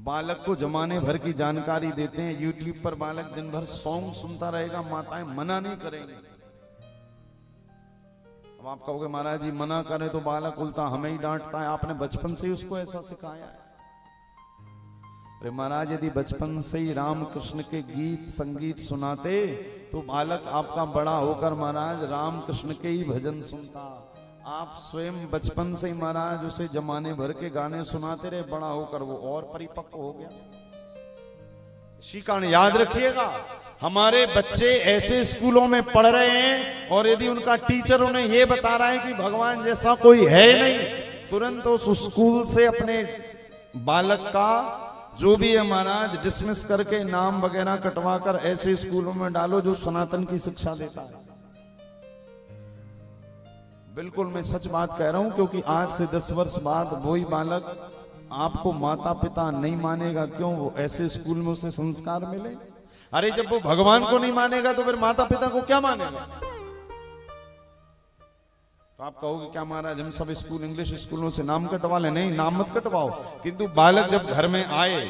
बालक को जमाने भर की जानकारी देते हैं। यूट्यूब पर बालक दिन भर सॉन्ग सुनता रहेगा, माताएं मना नहीं करेंगी। अब आप कहोगे महाराज जी मना करें तो बालक उल्टा हमें ही डांटता है, आपने बचपन से ही उसको ऐसा सिखाया है। अरे महाराज यदि बचपन से ही राम कृष्ण के गीत संगीत सुनाते तो बालक आपका बड़ा होकर महाराज राम कृष्ण के ही भजन सुनता। आप स्वयं बचपन से ही महाराज उसे जमाने भर के गाने सुनाते रहे, बड़ा होकर वो और परिपक्व हो गया। इसी कारण याद रखिएगा, हमारे बच्चे ऐसे स्कूलों में पढ़ रहे हैं और यदि उनका टीचर उन्हें यह बता रहा है कि भगवान जैसा कोई है नहीं, तुरंत उस स्कूल से अपने बालक का जो भी है महाराज डिसमिस करके नाम वगैरह कटवा कर ऐसे स्कूलों में डालो जो सनातन की शिक्षा देता है। बिल्कुल मैं सच बात कह रहा हूं, क्योंकि आज से 10 वर्ष बाद वही बालक आपको माता पिता नहीं मानेगा। क्यों? वो ऐसे स्कूल में उसे संस्कार मिले। अरे जब वो भगवान को नहीं मानेगा तो फिर माता पिता को क्या मानेगा? तो आप कहोगे क्या महाराज हम सब स्कूल इंग्लिश स्कूलों से नाम कटवा ले? नहीं, नाम मत कटवाओ, किंतु बालक जब घर में आए,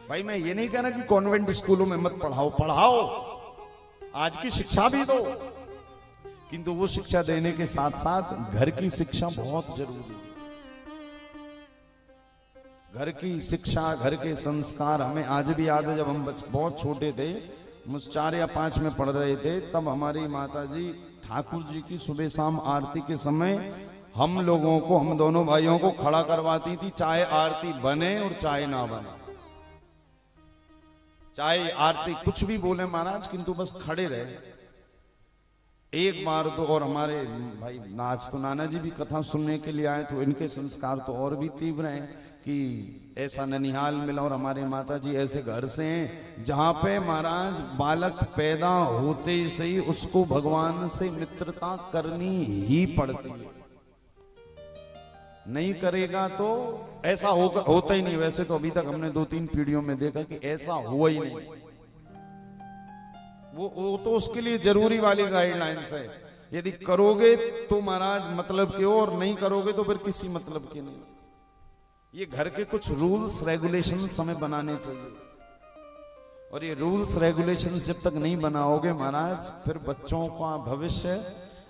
भाई मैं ये नहीं कह रहा कि कॉन्वेंट स्कूलों में मत पढ़ाओ, पढ़ाओ, आज की शिक्षा भी दो, किंतु वो शिक्षा देने के साथ साथ घर की शिक्षा बहुत जरूरी है। घर की शिक्षा, घर के संस्कार हमें आज भी याद है। जब हम बहुत छोटे थे, 4 या 5 में पढ़ रहे थे, तब हमारी माताजी ठाकुर जी की सुबह शाम आरती के समय हम लोगों को, हम दोनों भाइयों को खड़ा करवाती थी, चाहे आरती बने और चाहे ना बने, चाहे आरती कुछ भी बोले महाराज, किंतु बस खड़े रहे एक बार तो। और हमारे भाई आज तो नाना जी भी कथा सुनने के लिए आए, तो इनके संस्कार तो और भी तीव्र हैं कि ऐसा ननिहाल मिला और हमारे माता जी ऐसे घर से हैं जहां पे महाराज बालक पैदा होते से ही उसको भगवान से मित्रता करनी ही पड़ती है। नहीं करेगा तो ऐसा होता ही नहीं। वैसे तो अभी तक हमने 2-3 पीढ़ियों में देखा कि ऐसा हुआ ही नहीं। वो तो उसके लिए जरूरी वाली गाइडलाइंस है। यदि करोगे तो महाराज मतलब के हो, और नहीं करोगे तो फिर किसी मतलब के नहीं। ये घर के कुछ रूल्स रेगुलेशंस हमें बनाने चाहिए, और ये रूल्स रेगुलेशंस जब तक नहीं बनाओगे महाराज, फिर बच्चों का भविष्य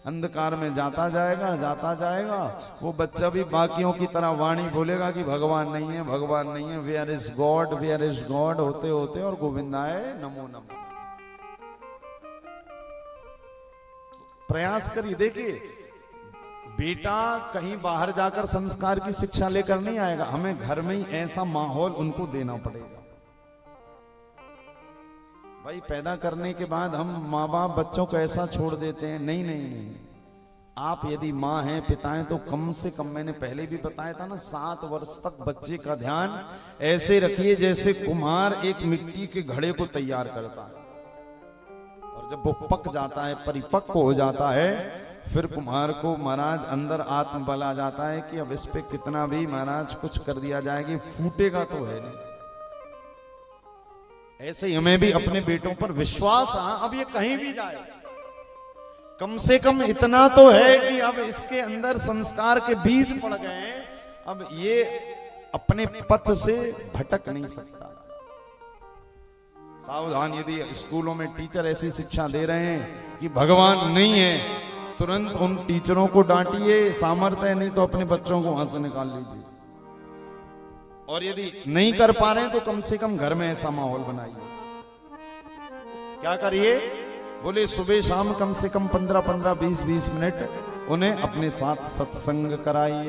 अंधकार में जाता जाएगा। वो बच्चा भी बाकियों की तरह वाणी बोलेगा कि भगवान नहीं है, भगवान नहीं है, where is God, where is God होते होते और गोविंदाय नमो नमः। प्रयास करिए। देखिए बेटा कहीं बाहर जाकर संस्कार की शिक्षा लेकर नहीं आएगा, हमें घर में ही ऐसा माहौल उनको देना पड़ेगा। भाई पैदा करने के बाद हम माँ बाप बच्चों को ऐसा छोड़ देते हैं, नहीं नहीं नहीं, आप यदि माँ हैं पिता हैं तो कम से कम, मैंने पहले भी बताया था ना, 7 वर्ष तक बच्चे का ध्यान ऐसे रखिए जैसे कुम्हार एक मिट्टी के घड़े को तैयार करता है, और जब वो पक जाता है, परिपक्व हो जाता है, फिर कुम्हार को महाराज अंदर आत्म बल आ जाता है कि अब इस पे कितना भी महाराज कुछ कर दिया जाएगा, फूटेगा तो है नहीं। ऐसे ही हमें भी अपने बेटों पर विश्वास, अब ये कहीं भी जाए, कम से कम इतना तो है कि अब इसके अंदर संस्कार के बीज पड़ गए हैं, अब ये अपने पथ से भटक नहीं सकता। सावधान, यदि स्कूलों में टीचर ऐसी शिक्षा दे रहे हैं कि भगवान नहीं है, तुरंत उन टीचरों को डांटिए, सामर्थ्य नहीं तो अपने बच्चों को वहां से निकाल लीजिए। और यदि नहीं कर पा रहे हैं तो कम से कम घर में ऐसा माहौल बनाइए। क्या करिए? बोले सुबह शाम कम से कम 15-15, 20-20 मिनट उन्हें अपने साथ सत्संग कराइए।